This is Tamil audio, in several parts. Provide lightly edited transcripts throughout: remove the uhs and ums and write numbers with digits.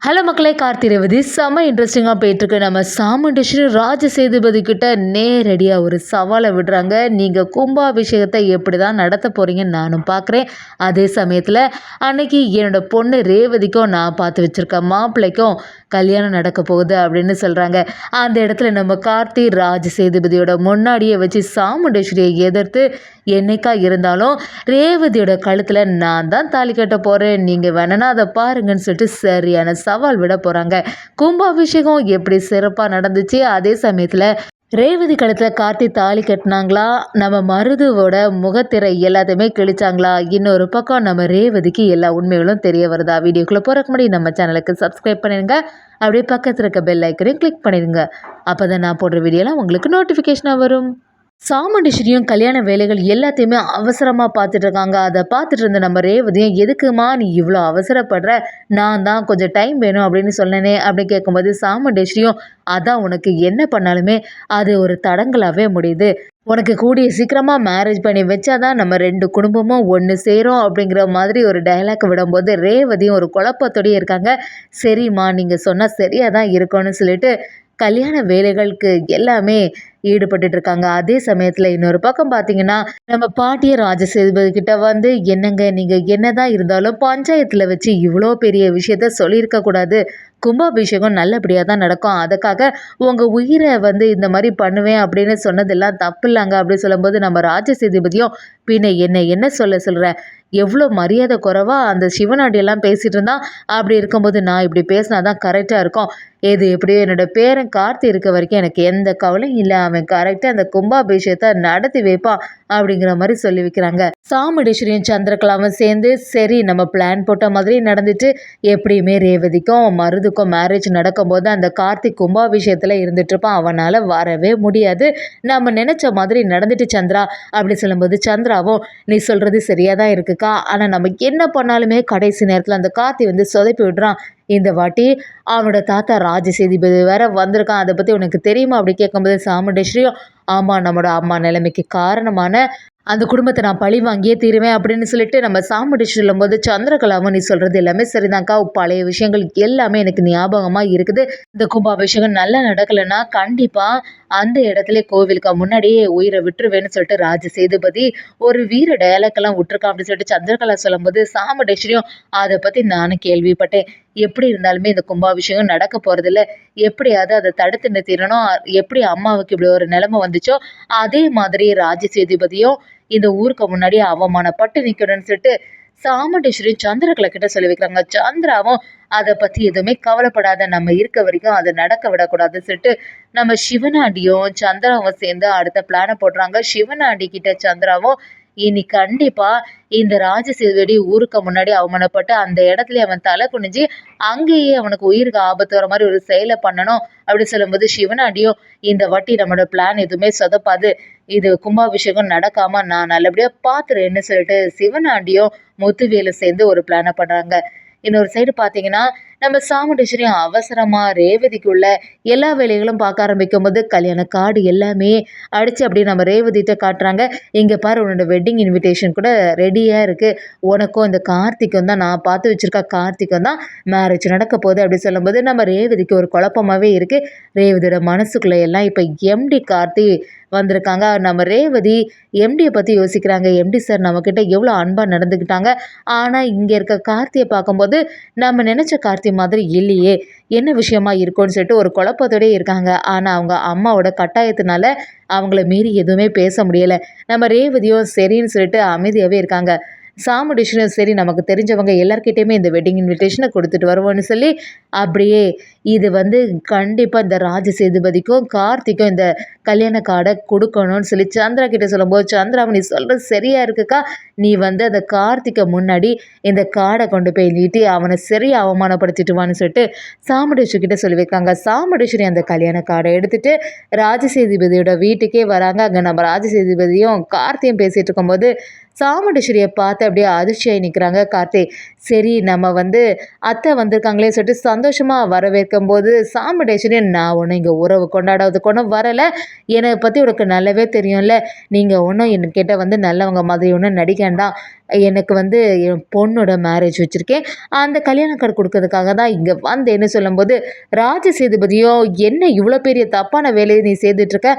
ஹலோ மக்களே, கார்த்தி ரேவதி செம்ம இன்ட்ரெஸ்டிங்காக போயிட்டுருக்கு. நம்ம சாமுண்டீஸ்வரி ராஜசேதுபதி கிட்ட நேரடியாக ஒரு சவாலை விடுறாங்க. நீங்கள் கும்பாபிஷேகத்தை எப்படி தான் நடத்த போகிறீங்கன்னு நானும் பார்க்குறேன். அதே சமயத்தில் அன்னைக்கு என்னோட பொண்ணு ரேவதிக்கும் நான் பார்த்து வச்சுருக்க மாப்பிள்ளைக்கும் கல்யாணம் நடக்க போகுது அப்படின்னு சொல்கிறாங்க. அந்த இடத்துல நம்ம கார்த்தி ராஜசேதுபதியோட முன்னாடியே வச்சு சாமுண்டீஸ்வரியை எதிர்த்து என்னைக்கா இருந்தாலும் ரேவதியோட கழுத்தில் நான் தான் தாலி கட்ட போகிறேன், நீங்கள் வேணனா அதை பாருங்கன்னு சொல்லிட்டு சரியான சவால் விட போகிறாங்க. கும்பாபிஷேகம் எப்படி சிறப்பாக நடந்துச்சு, அதே சமயத்தில் ரேவதி கழுத்தில் கார்த்தி தாலி கட்டினாங்களா, நம்ம மருதுவோட முகத்திரை எல்லாத்தையுமே கிழிச்சாங்களா, இன்னொரு பக்கம் நம்ம ரேவதிக்கு எல்லா உண்மைகளும் தெரிய வருதா? வீடியோக்குள்ளே போகிறக்கு முன்னாடி நம்ம சேனலுக்கு சப்ஸ்கிரைப் பண்ணிடுங்க. அப்படியே பக்கத்தில் இருக்க பெல் ஐக்கனையும் கிளிக் பண்ணிடுங்க. அப்போ தான் நான் போடுற வீடியோலாம் உங்களுக்கு நோட்டிஃபிகேஷனாக வரும். சாமுண்டீஸ்வரியும் கல்யாண வேலைகள் எல்லாத்தையுமே அவசரமாக பார்த்துட்டு இருக்காங்க. அதை பார்த்துட்டு இருந்த நம்ம ரேவதியும், எதுக்குமா நீ இவ்வளோ அவசரப்படுற, நான் தான் கொஞ்சம் டைம் வேணும் அப்படின்னு சொன்னேனே அப்படின்னு கேட்கும்போது சாமுண்டீஸ்வரியும், அதான் உனக்கு என்ன பண்ணாலுமே அது ஒரு தடங்களாகவே முடியுது, உனக்கு கூடிய சீக்கிரமாக மேரேஜ் பண்ணி வச்சாதான் நம்ம ரெண்டு குடும்பமும் ஒன்று சேரும் அப்படிங்கிற மாதிரி ஒரு டைலாக் விடும்போது ரேவதியும் ஒரு குழப்பத்தோடய இருக்காங்க. சரிம்மா, நீங்கள் சொன்னால் சரியாக தான் இருக்கும்னு சொல்லிட்டு கல்யாண வேலைகளுக்கு எல்லாமே ஈடுபட்டு இருக்காங்க. அதே சமயத்தில் இன்னொரு பக்கம் பார்த்தீங்கன்னா, நம்ம பாட்டிய ராஜசேதுபதி கிட்ட வந்து, என்னங்க நீங்கள் என்னதான் இருந்தாலும் பஞ்சாயத்தில் வச்சு இவ்வளோ பெரிய விஷயத்த சொல்லியிருக்க கூடாது, கும்பாபிஷேகம் நல்லபடியாக தான் நடக்கும், அதுக்காக உங்கள் உயிரை வந்து இந்த மாதிரி பண்ணுவேன் அப்படின்னு சொன்னதெல்லாம் தப்பு இல்லைங்க அப்படின்னு சொல்லும்போது நம்ம ராஜசேதுபதியும், பின்ன என்ன சொல்கிற, எவ்வளோ மரியாதை குறைவாக அந்த சிவனாடியெல்லாம் பேசிகிட்டு இருந்தான், அப்படி இருக்கும்போது நான் இப்படி பேசினா தான் கரெக்டாக இருக்கும், எது எப்படியோ என்னோட பேரன் கார்த்தி இருக்க வரைக்கும் எனக்கு எந்த கவலையும் இல்லை, அவன் கரெக்டாக அந்த கும்பாபிஷேகத்தை நடத்தி வைப்பான் அப்படிங்கிற மாதிரி சொல்லி வைக்கிறாங்க. சாமுண்டீஸ்வரியும் சந்திரகலாவும் சேர்ந்து சரி நம்ம பிளான் போட்ட மாதிரி நடந்துட்டு, எப்படியுமே ரேவதிக்கும் மருதுக்கும் மேரேஜ் நடக்கும்போது அந்த கார்த்திக் கும்பாபிஷேகத்தில் இருந்துட்டு இருப்பான், அவனால் வரவே முடியாது, நம்ம நினச்ச மாதிரி நடந்துட்டு சந்திரா அப்படி சொல்லும்போது சந்திராவும், நீ சொல்கிறது சரியாக தான் இருக்குக்கா, ஆனால் நம்ம என்ன பண்ணாலுமே கடைசி நேரத்தில் அந்த கார்த்தி வந்து சொதப்பி விடுறான், இந்த வாட்டி அவனோட தாத்தா ராஜசேதுபதி வேற வந்திருக்கான், அதை பற்றி உனக்கு தெரியுமா அப்படி கேட்கும்போது சாமுண்டீஸ்வரியும், ஆமாம், நம்மளோட அம்மா நிலைமைக்கு காரணமான அந்த குடும்பத்தை நான் பழி வாங்கியே தீருவேன் அப்படின்னு சொல்லிட்டு நம்ம சாமுண்டீஸ்வரி சொல்லும்போது சந்திரகலாவும், நீ சொல்கிறது எல்லாமே சரிதான்க்கா, பழைய விஷயங்கள் எல்லாமே எனக்கு ஞாபகமாக இருக்குது, இந்த கும்பாபிஷேகம் நல்லா நடக்கலைன்னா கண்டிப்பாக அந்த இடத்துல கோவிலுக்கு முன்னாடியே உயிரை விட்டுருவேன்னு சொல்லிட்டு ராஜசேதுபதி ஒரு வீர டயலாக்கெல்லாம் விட்டுருக்கான் அப்படின்னு சொல்லிட்டு சந்திரகலா சொல்லும்போது சாமுண்டீஸ்வரியும், அதை பற்றி நானும் கேள்விப்பட்டேன், எப்படி இருந்தாலுமே இந்த கும்பாபிஷேகம் நடக்க போகிறதில்ல, எப்படியாவது அதை தடுத்து நிறுத்திடணும், எப்படி அம்மாவுக்கு இப்படி ஒரு நிலைமை வந்துச்சோ அதே மாதிரி ராஜசேதுபதியும் இந்த ஊருக்கு முன்னாடி அவமானப்பட்டு நிற்கணும்னு சொல்லிட்டு சாமுண்டீஸ்வரி சந்திரகலா கிட்ட சொல்லி வைக்கிறாங்க. சந்திராவும் அதை பற்றி எதுவுமே கவலைப்படாத, நம்ம இருக்க வரைக்கும் அதை நடக்க விடக்கூடாதுன்னு சொல்லிட்டு நம்ம சிவனாண்டியும் சந்திராவும் சேர்ந்து அடுத்த பிளானை போடுறாங்க. சிவனாண்டி கிட்ட சந்திராவும், இனி கண்டிப்பா இந்த ராஜசேதுபதி ஊருக்கு முன்னாடி அவமானப்பட்டு அந்த இடத்துல அவன் தலை குனிஞ்சு அங்கேயே அவனுக்கு உயிருக்கு ஆபத்து வர மாதிரி ஒரு செயலை பண்ணணும் அப்படி சொல்லும்போது சிவனாண்டியும், இந்த வாட்டி நம்மளோட பிளான் எதுவுமே சொதப்பாது, இது கும்பாபிஷேகம் நடக்காம நான் நல்லபடியா பாத்துறேன்னு சொல்லிட்டு சிவனாண்டியும் முத்துவேலு சேர்ந்து ஒரு பிளானை பண்றாங்க. இன்னொரு சைடு பார்த்தீங்கன்னா, நம்ம சாமுண்டீஸ்வரி அவசரமாக ரேவதிக்குள்ள எல்லா வேலைகளும் பார்க்க ஆரம்பிக்கும் போது கல்யாண கார்டு எல்லாமே அடித்து அப்படியே நம்ம ரேவதிட்ட காட்டுறாங்க. இங்கே பாரு, உன்னோட வெட்டிங் இன்விடேஷன் கூட ரெடியாக இருக்குது, உனக்கும் இந்த கார்த்திக்கும் தான், நான் பார்த்து வச்சுருக்க கார்த்திக்கும் தான் மேரேஜ் நடக்க போகுது அப்படி சொல்லும்போது நம்ம ரேவதிக்கு ஒரு குழப்பமாகவே இருக்குது. ரேவதியோட மனசுக்குள்ளே எல்லாம் இப்போ எம்டி கார்த்தி வந்திருக்காங்க. நம்ம ரேவதி எம்டியை பற்றி யோசிக்கிறாங்க. எம்டி சார் நம்மக்கிட்ட எவ்வளோ அன்பாக நடந்துக்கிட்டாங்க, ஆனால் இங்கே இருக்க கார்த்தியை பார்க்கும்போது நம்ம நினச்ச கார்த்தி மாதிரி இல்லையே, என்ன விஷயமா இருக்கும்னு சொல்லிட்டு ஒரு குழப்பத்தோடயே இருக்காங்க. ஆனால் அவங்க அம்மாவோட கட்டாயத்தினால அவங்கள மீறி எதுவுமே பேச முடியலை. நம்ம ரேவதியும் சரின்னு சொல்லிட்டு அமைதியாகவே இருக்காங்க. சாமுண்டீஸ்வரியும் சரி நமக்கு தெரிஞ்சவங்க எல்லார்கிட்டையுமே இந்த வெட்டிங் இன்விடேஷனை கொடுத்துட்டு வருவோன்னு சொல்லி அப்படியே இது வந்து கண்டிப்பாக இந்த ராஜசேதுபதிக்கும் கார்த்திக்கும் இந்த கல்யாண கார்டை கொடுக்கணும்னு சொல்லி சந்திரா கிட்ட சொல்லும்போது சந்திராவை, நீ சொல்கிறது சரியாக இருக்குக்கா, நீ வந்து அந்த கார்த்திகை முன்னாடி இந்த கார்டை கொண்டு போய் நீட்டி அவனை சரியாக அவமானப்படுத்திட்டு வான்னு சொல்லிட்டு சாமுண்டீஸ்வரி கிட்ட சொல்லி வைக்காங்க. சாமுண்டீஸ்வரி அந்த கல்யாண கார்டை எடுத்துகிட்டு ராஜசேதுபதியோட வீட்டுக்கே வராங்க. அங்கே நம்ம ராஜசேதுபதியும் கார்த்தியும் பேசிகிட்டு இருக்கும்போது சாமுண்டீஸ்வரியை பார்த்து அப்படியே அதிர்ச்சியாகி நிற்கிறாங்க கார்த்தி. சரி நம்ம அத்தை வந்திருக்காங்களே சொல்லிட்டு சந்தோஷமாக வரவேற்கும் போது சாமுண்டீஸ்வரி, நான் ஒன்றும் இங்கே உறவு கொண்டாடுறதுக்கு ஒன்றும் வரலை, என்னை பற்றி உனக்கு நல்லாவே தெரியும்ல, நீங்கள் ஒன்றும் என்கிட்ட நல்லவங்க மாதிரி ஒன்றும் நடிக்கண்டாம், எனக்கு என் பொண்ணோட மேரேஜ் வச்சுருக்கேன், அந்த கல்யாண கார்டு கொடுக்கறதுக்காக தான் இங்கே வந்தேன்னு சொல்லும்போது, ராஜ சேதுபதியும் என்ன இவ்வளோ பெரிய தப்பான வேலையை நீ செய்துட்ருக்க,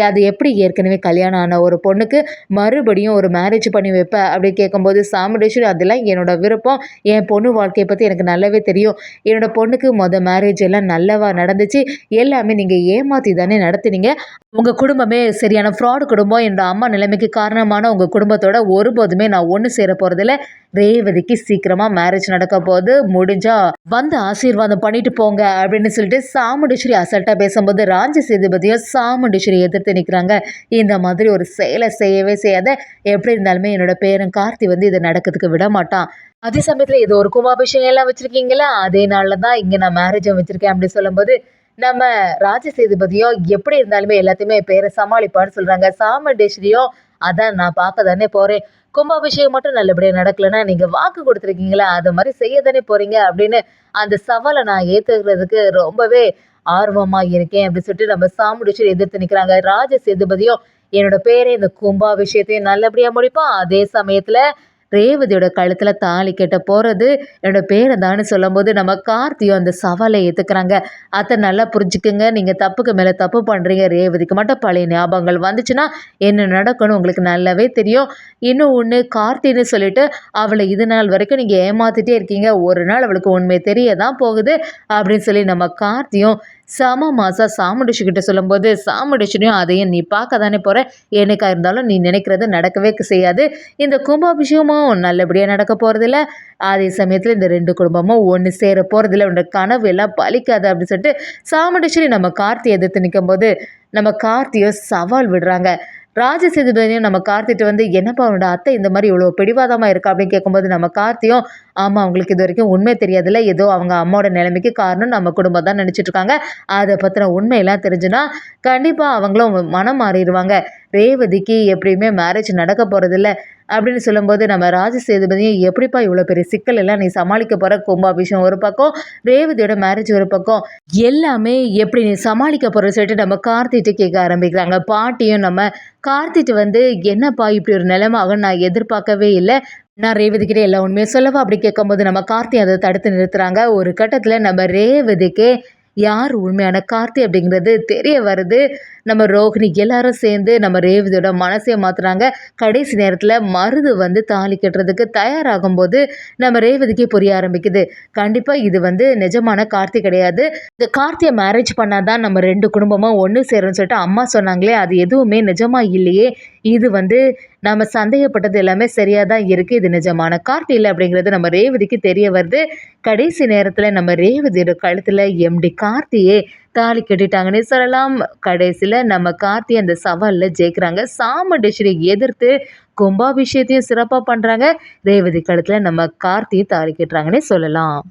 அது எப்படி ஏற்கனவே கல்யாணம் ஆன ஒரு பொண்ணுக்கு மறுபடியும் ஒரு மேரேஜ் பண்ணி வைப்ப அப்படின்னு கேட்கும்போது, சாமுண்டீஸ்வரி அதெல்லாம் என்னோட விருப்பம், என் பொண்ணு வாழ்க்கையை பற்றி எனக்கு நல்லாவே தெரியும், என்னோட பொண்ணுக்கு மேரேஜ் எல்லாம் நல்லவா நடந்துச்சு, எல்லாமே நீங்கள் ஏமாற்றி தானே நடத்துனீங்க, உங்கள் குடும்பமே சரியான ஃப்ராடு குடும்பம், என்னோட அம்மா நிலைமைக்கு காரணமான உங்கள் குடும்பத்தோட ஒருபோதுமே நான் ஒன்று சேர போகிறதில்ல, ரேவதிக்கு சீக்கிரமாக மேரேஜ் நடக்க போது, முடிஞ்சா ஆசீர்வாதம் பண்ணிட்டு போங்க அப்படின்னு சொல்லிட்டு சாமுண்டீஸ்வரி அசல்ட்டாக பேசும்போது, ராஜ சேதுபதியும் சாமுண்டீஸ்வரி எதிர்த்து நிற்கிறாங்க. இந்த மாதிரி ஒரு செயலை செய்யவே செய்யாத, எப்படி இருந்தாலுமே என்னோட பேரன் கார்த்தி இதை நடக்கிறதுக்கு விட மாட்டான், அதே சமயத்தில் இது ஒரு கும்பாபிஷேகம் எல்லாம் வச்சுருக்கீங்களா, அதே நாளில் தான் இங்கே நான் மேரேஜை வச்சுருக்கேன் அப்படின்னு சொல்லும்போது, நம்ம ராஜ சேதுபதியும் எப்படி இருந்தாலுமே எல்லாத்தையுமே பேரை சமாளிப்பான்னு சொல்கிறாங்க. சாமுண்டீஸ்வரியும் அதான் நான் பார்க்க தானே போகிறேன், கும்பாபிஷேகம் மட்டும் நல்லபடியாக நடக்கலைன்னா நீங்கள் வாக்கு கொடுத்துருக்கீங்களா, அது மாதிரி செய்ய தானே போகிறீங்க அப்படின்னு அந்த சவாலை நான் ஏற்றுக்கிறதுக்கு ரொம்பவே ஆர்வமாக இருக்கேன் அப்படின்னு சொல்லிட்டு நம்ம சாமுண்டீஸ்வரி எதிர்த்து நிற்கிறாங்க. ராஜ சேதுபதியும் என்னோட பேரை இந்த கும்பாபிஷேகத்தையும் நல்லபடியாக முடிப்பான், அதே சமயத்தில் ரேவதியோட கழுத்தில் தாலி கட்ட போகிறது என்னோட பேரை தான்னு சொல்லும்போது, நம்ம கார்த்தியும் அந்த சவாலை ஏற்றுக்கிறாங்க. அத்தை நல்லா புரிஞ்சுக்குங்க, நீங்கள் தப்புக்கு மேலே தப்பு பண்ணுறீங்க, ரேவதிக்கு மட்டும் பழைய ஞாபகங்கள் வந்துச்சுன்னா என்ன நடக்கணும் உங்களுக்கு நல்லாவே தெரியும், இன்னும் ஒன்று கார்த்தின்னு சொல்லிட்டு அவளை இது நாள் வரைக்கும் நீங்கள் ஏமாற்றிட்டே இருக்கீங்க, ஒரு நாள் அவளுக்கு உண்மை தெரிய தான் போகுது அப்படின்னு சொல்லி நம்ம கார்த்தியும் செம மாசா சாமுண்டீஸ்வரி கிட்ட சொல்லும்போது, சாமுண்டீஸ்வரியும் அதையும் நீ பார்க்க தானே போகிற, என்னைக்கா இருந்தாலும் நீ நினைக்கிறது நடக்கவே செய்யாது, இந்த கும்பாபிஷேகமும் நல்லபடியாக நடக்க போகிறதில்ல, அதே சமயத்தில் இந்த 2 குடும்பமும் ஒன்று சேர போகிறதில்ல, உன்னோட கனவு எல்லாம் பலிக்காது அப்படின்னு சொல்லிட்டு சாமுண்டீஸ்வரி நம்ம கார்த்தி எதிர்த்து நிற்கும்போது, நம்ம கார்த்தியை சவால் விடுறாங்க. ராஜ சேதுபதியும் நம்ம கார்த்திட்டு என்னப்பா அவனோட அத்தை இந்த மாதிரி இவ்வளோ பிடிவாதமாக இருக்கா அப்படின்னு கேட்கும்போது, நம்ம கார்த்தியும் ஆமாம் அவங்களுக்கு இது வரைக்கும் உண்மை தெரியாதுல்ல, ஏதோ அவங்க அம்மாவோட நிலைமைக்கு காரணம் நம்ம குடும்பம் தான் நினச்சிட்டு இருக்காங்க, அதை பற்றின உண்மையெல்லாம் தெரிஞ்சுன்னா கண்டிப்பாக அவங்களும் மனம் மாறிடுவாங்க, ரேவதிக்கு எப்படியுமே மேரேஜ் நடக்க போகிறதில்ல அப்படின்னு சொல்லும்போது, நம்ம ராஜ சேதுபதியும் எப்படிப்பா இவ்வளோ பெரிய சிக்கல் எல்லாம் நீ சமாளிக்க போகிற, கும்பாபிஷேகம் ஒரு பக்கம், ரேவதியோட மேரேஜ் ஒரு பக்கம், எல்லாமே எப்படி நீ சமாளிக்க போகிறன்னு சொல்லிட்டு நம்ம கார்த்திட்டு கேட்க ஆரம்பிக்கிறாங்க. பாட்டியும் நம்ம கார்த்திட்டு என்னப்பா இப்படி ஒரு நிலைமை ஆகும் நான் எதிர்பார்க்கவே இல்லை, நான் ரேவதிக்கிட்டே எல்லா உண்மையை சொல்லவா அப்படி கேட்கும்போது, நம்ம கார்த்தி அதை தடுத்து நிறுத்துறாங்க. ஒரு கட்டத்தில் நம்ம ரேவதிக்கே யார் உண்மையான கார்த்தி அப்படிங்கிறது தெரிய வருது. நம்ம ரோஹிணி எல்லாரும் சேர்ந்து நம்ம ரேவதியோட மனசையை மாற்றுறாங்க. கடைசி நேரத்தில் மருது தாலி கட்டுறதுக்கு தயாராகும்போது நம்ம ரேவதிக்கே புரிய ஆரம்பிக்குது, கண்டிப்பாக இது நிஜமான கார்த்தி கிடையாது, இந்த கார்த்தியை மேரேஜ் பண்ணாதான் நம்ம 2 குடும்பமும் ஒன்று சேரும்னு சொல்லிட்டு அம்மா சொன்னாங்களே, அது எதுவுமே நிஜமாக இல்லையே, இது நம்ம சந்தேகப்பட்டது எல்லாமே சரியாக தான் இருக்குது, இது நிஜமான கார்த்தி இல்லை அப்படிங்கிறது நம்ம ரேவதிக்கு தெரிய வருது. கடைசி நேரத்தில் நம்ம ரேவதியோட கழுத்தில் எம்டி கார்த்தியே தாலி கட்டிட்டாங்கன்னே சொல்லலாம். கடைசியில் நம்ம கார்த்தி அந்த சவாலில் ஜெயிக்கிறாங்க. சாமுண்டீஸ்வரி எதிர்த்து கும்பாபிஷேகத்தையும் சிறப்பாக பண்ணுறாங்க. ரேவதி கழுத்தில் நம்ம கார்த்தியை தாலி கட்டுறாங்கன்னே சொல்லலாம்.